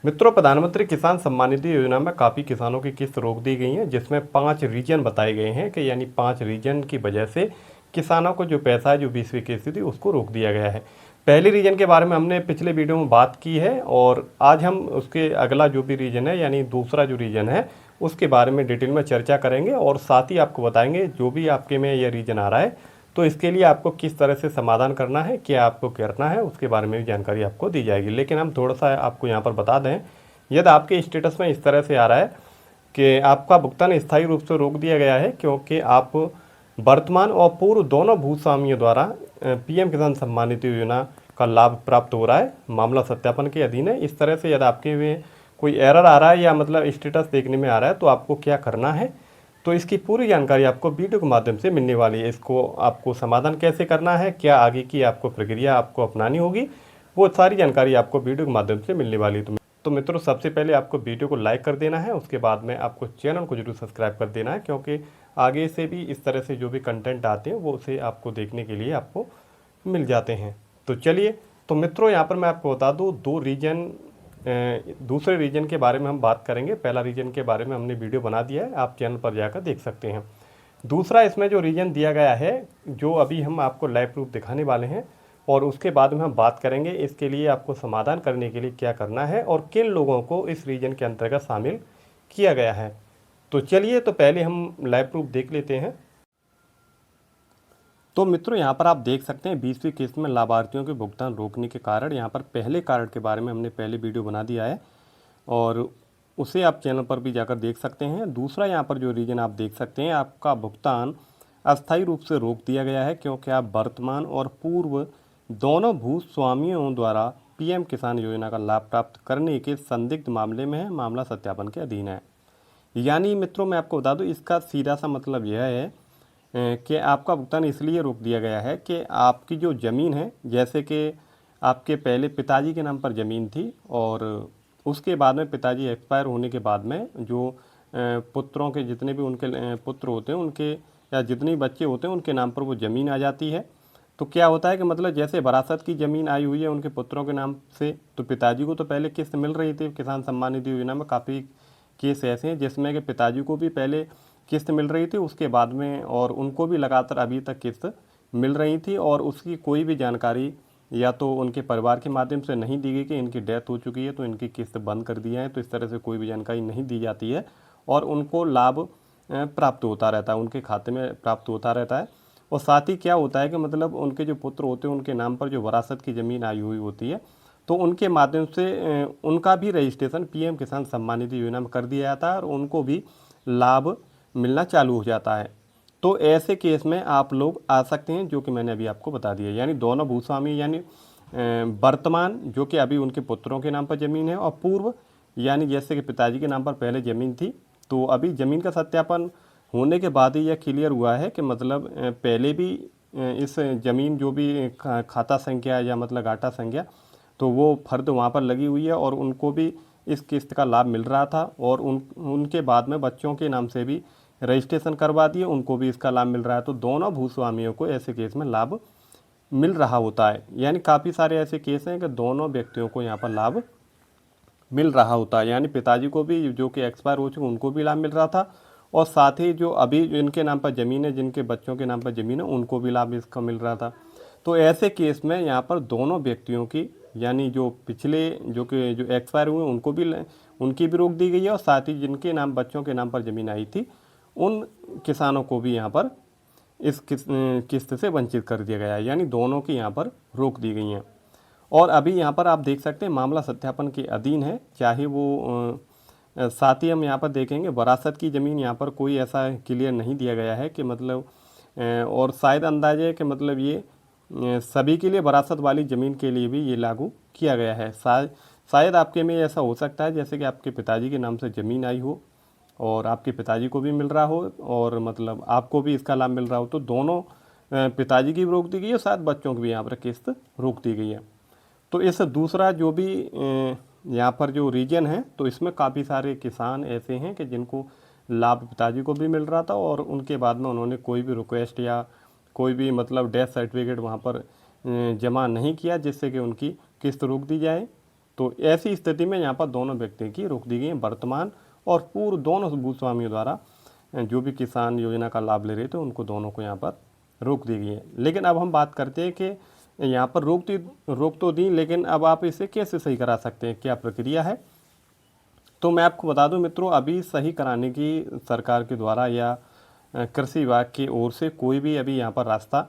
मित्रों, प्रधानमंत्री किसान सम्मान निधि योजना में काफ़ी किसानों की किस्त रोक दी गई है, जिसमें 5 रीजन बताए गए हैं कि यानी 5 रीजन की वजह से किसानों को जो पैसा है, जो 20वीं किस्त थी, उसको रोक दिया गया है। पहले रीजन के बारे में हमने पिछले वीडियो में बात की है और आज हम उसके अगला जो भी रीजन है यानी दूसरा जो रीजन है उसके बारे में डिटेल में चर्चा करेंगे और साथ ही आपको बताएंगे जो भी आपके में यह रीजन आ रहा है तो इसके लिए आपको किस तरह से समाधान करना है, क्या आपको करना है, उसके बारे में भी जानकारी आपको दी जाएगी। लेकिन हम थोड़ा सा आपको यहाँ पर बता दें, यदि आपके स्टेटस में इस तरह से आ रहा है कि आपका भुगतान स्थायी रूप से रोक दिया गया है क्योंकि आप वर्तमान और पूर्व दोनों भूस्वामियों द्वारा पीएम किसान सम्मान निधि योजना का लाभ प्राप्त हो रहा है, मामला सत्यापन के अधीन है। इस तरह से यदि आपके में कोई एरर आ रहा है या मतलब स्टेटस देखने में आ रहा है तो आपको क्या करना है, तो इसकी पूरी जानकारी आपको वीडियो के माध्यम से मिलने वाली है। इसको आपको समाधान कैसे करना है, क्या आगे की आपको प्रक्रिया आपको अपनानी होगी, वो सारी जानकारी आपको वीडियो के माध्यम से मिलने वाली है। तो मित्रों, सबसे पहले आपको वीडियो को लाइक कर देना है, उसके बाद में आपको चैनल को जरूर सब्सक्राइब कर देना है क्योंकि आगे से भी इस तरह से जो भी कंटेंट आते हैं वो उसे आपको देखने के लिए आपको मिल जाते हैं। तो चलिए, तो मित्रों यहाँ पर मैं आपको बता दूँ दो रीजन, दूसरे रीजन के बारे में हम बात करेंगे। पहला रीजन के बारे में हमने वीडियो बना दिया है, आप चैनल पर जाकर देख सकते हैं। दूसरा इसमें जो रीजन दिया गया है, जो अभी हम आपको लाइव प्रूफ दिखाने वाले हैं और उसके बाद में हम बात करेंगे इसके लिए आपको समाधान करने के लिए क्या करना है और किन लोगों को इस रीजन के अंतर्गत शामिल किया गया है। तो चलिए, तो पहले हम लाइव प्रूफ देख लेते हैं। तो मित्रों, यहाँ पर आप देख सकते हैं 20वीं किस्त में लाभार्थियों के भुगतान रोकने के कारण, यहाँ पर पहले कारण के बारे में हमने पहले वीडियो बना दिया है और उसे आप चैनल पर भी जाकर देख सकते हैं। दूसरा यहाँ पर जो रीजन आप देख सकते हैं, आपका भुगतान अस्थायी रूप से रोक दिया गया है क्योंकि आप वर्तमान और पूर्व दोनों भूस्वामियों द्वारा पीएम किसान योजना का लाभ प्राप्त करने के संदिग्ध मामले में है, मामला सत्यापन के अधीन है। यानी मित्रों, मैं आपको बता दूं, इसका सीधा सा मतलब यह है कि आपका भुगतान इसलिए रोक दिया गया है कि आपकी जो ज़मीन है, जैसे कि आपके पहले पिताजी के नाम पर ज़मीन थी और उसके बाद में पिताजी एक्सपायर होने के बाद में जो पुत्रों के जितने भी उनके पुत्र होते हैं, उनके या जितने बच्चे होते हैं उनके नाम पर वो ज़मीन आ जाती है। तो क्या होता है कि मतलब जैसे वरासत की ज़मीन आई हुई है उनके पुत्रों के नाम से, तो पिताजी को तो पहले किस्त मिल रही थी। किसान सम्मान निधि योजना में काफ़ी केस ऐसे हैं जिसमें कि पिताजी को भी पहले किस्त मिल रही थी, उसके बाद में और उनको भी लगातार अभी तक किस्त मिल रही थी और उसकी कोई भी जानकारी या तो उनके परिवार के माध्यम से नहीं दी गई कि इनकी डेथ हो चुकी है तो इनकी किस्त बंद कर दिया है। तो इस तरह से कोई भी जानकारी नहीं दी जाती है और उनको लाभ प्राप्त होता रहता है, उनके खाते में प्राप्त होता रहता है। और साथ ही क्या होता है कि मतलब उनके जो पुत्र होते हैं उनके नाम पर जो वरासत की ज़मीन आई हुई होती है तो उनके माध्यम से उनका भी रजिस्ट्रेशन पीएम किसान सम्मान निधि योजना में कर दिया जाता है और उनको भी लाभ मिलना चालू हो जाता है। तो ऐसे केस में आप लोग आ सकते हैं, जो कि मैंने अभी आपको बता दिया। यानी दोनों भूस्वामी, यानी वर्तमान जो कि अभी उनके पुत्रों के नाम पर ज़मीन है और पूर्व यानी जैसे कि पिताजी के नाम पर पहले ज़मीन थी, तो अभी ज़मीन का सत्यापन होने के बाद ही यह क्लियर हुआ है कि मतलब पहले भी इस ज़मीन जो भी खाता संख्या या मतलब घाटा संख्या, तो वो फ़र्द वहाँ पर लगी हुई है और उनको भी इस किस्त का लाभ मिल रहा था और उनके बाद में बच्चों के नाम से भी रजिस्ट्रेशन करवा दिए, उनको भी इसका लाभ मिल रहा है। तो दोनों भूस्वामियों को ऐसे केस में लाभ मिल रहा होता है। यानी काफ़ी सारे ऐसे केस हैं कि दोनों व्यक्तियों को यहाँ पर लाभ मिल रहा होता है। यानी पिताजी को भी जो कि एक्सपायर हो चुके उनको भी लाभ मिल रहा था और साथ ही जो अभी जिनके नाम पर ज़मीन है, जिनके बच्चों के नाम पर ज़मीन है, उनको भी लाभ इसका मिल रहा था। तो ऐसे केस में यहाँ पर दोनों व्यक्तियों की, यानी जो पिछले जो कि जो एक्सपायर हुए उनकी भी रोक दी गई है और साथ ही जिनके नाम बच्चों के नाम पर ज़मीन आई थी उन किसानों को भी यहाँ पर इस किस्त से वंचित कर दिया गया है। यानी दोनों की यहाँ पर रोक दी गई हैं। और अभी यहाँ पर आप देख सकते हैं मामला सत्यापन के अधीन है, चाहे वो साथ ही हम यहाँ पर देखेंगे वरासत की ज़मीन यहाँ पर कोई ऐसा क्लियर नहीं दिया गया है कि मतलब और शायद अंदाज़ा है कि मतलब ये सभी के लिए वरासत वाली ज़मीन के लिए भी ये लागू किया गया है। शायद आपके में ऐसा हो सकता है जैसे कि आपके पिताजी के नाम से ज़मीन आई हो और आपके पिताजी को भी मिल रहा हो और मतलब आपको भी इसका लाभ मिल रहा हो, तो दोनों पिताजी की भी रोक दी गई है, साथ बच्चों की भी यहाँ पर किस्त रोक दी गई है। तो इस दूसरा जो भी यहाँ पर जो रीजन है, तो इसमें काफ़ी सारे किसान ऐसे हैं कि जिनको लाभ पिताजी को भी मिल रहा था और उनके बाद में उन्होंने कोई भी रिक्वेस्ट या कोई भी मतलब डेथ सर्टिफिकेट वहाँ पर जमा नहीं किया जिससे कि उनकी किस्त रोक दी जाए। तो ऐसी स्थिति में यहाँ पर दोनों व्यक्ति की रोक दी गई है। वर्तमान और पूर्व दोनों भूस्वामियों द्वारा जो भी किसान योजना का लाभ ले रहे थे उनको दोनों को यहाँ पर रोक दी गई है। लेकिन अब हम बात करते हैं कि यहाँ पर रोक तो दी, लेकिन अब आप इसे कैसे सही करा सकते हैं, क्या प्रक्रिया है। तो मैं आपको बता दूं मित्रों, अभी सही कराने की सरकार के द्वारा या कृषि विभाग की ओर से कोई भी अभी यहाँ पर रास्ता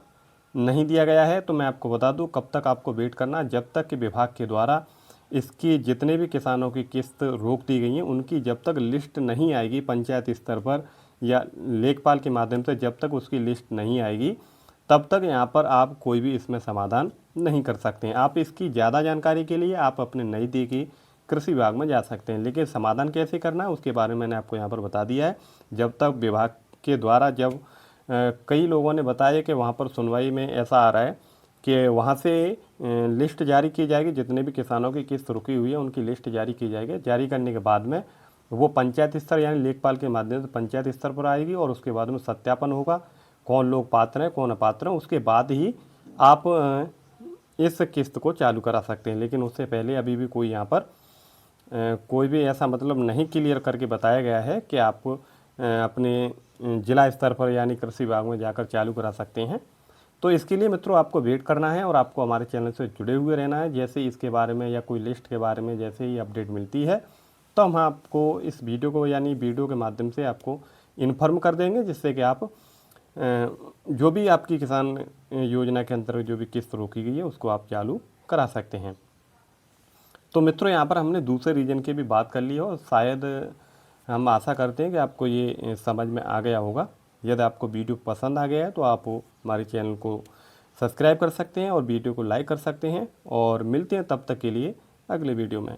नहीं दिया गया है। तो मैं आपको बता दूं कब तक आपको वेट करना, जब तक कि विभाग के द्वारा इसकी जितने भी किसानों की किस्त रोक दी गई हैं उनकी जब तक लिस्ट नहीं आएगी पंचायत स्तर पर या लेखपाल के माध्यम से, जब तक उसकी लिस्ट नहीं आएगी तब तक यहाँ पर आप कोई भी इसमें समाधान नहीं कर सकते हैं। आप इसकी ज़्यादा जानकारी के लिए आप अपने नज़दीकी कृषि विभाग में जा सकते हैं, लेकिन समाधान कैसे करना है उसके बारे में मैंने आपको यहाँ पर बता दिया है। जब तक विभाग के द्वारा, जब कई लोगों ने बताया कि वहाँ पर सुनवाई में ऐसा आ रहा है कि वहाँ से लिस्ट जारी की जाएगी, जितने भी किसानों की किस्त रुकी हुई है उनकी लिस्ट जारी की जाएगी। जारी करने के बाद में वो पंचायत स्तर यानी लेखपाल के माध्यम से पंचायत स्तर पर आएगी और उसके बाद में सत्यापन होगा कौन लोग पात्र हैं कौन अपात्र हैं। उसके बाद ही आप इस किस्त को चालू करा सकते हैं। लेकिन उससे पहले अभी भी कोई यहाँ पर कोई भी ऐसा मतलब नहीं क्लियर करके बताया गया है कि आप अपने जिला स्तर पर यानी कृषि विभाग में जाकर चालू करा सकते हैं। तो इसके लिए मित्रों आपको वेट करना है और आपको हमारे चैनल से जुड़े हुए रहना है। जैसे इसके बारे में या कोई लिस्ट के बारे में जैसे ही अपडेट मिलती है तो हम आपको इस वीडियो को यानी वीडियो के माध्यम से आपको इन्फॉर्म कर देंगे, जिससे कि आप जो भी आपकी किसान योजना के अंतर्गत जो भी किस्त रोकी गई है उसको आप चालू करा सकते हैं। तो मित्रों यहाँ पर हमने दूसरे रीजन की भी बात कर ली है और शायद हम आशा करते हैं कि आपको ये समझ में आ गया होगा। यदि आपको वीडियो पसंद आ गया है तो आप हमारे चैनल को सब्सक्राइब कर सकते हैं और वीडियो को लाइक कर सकते हैं। और मिलते हैं तब तक के लिए अगले वीडियो में।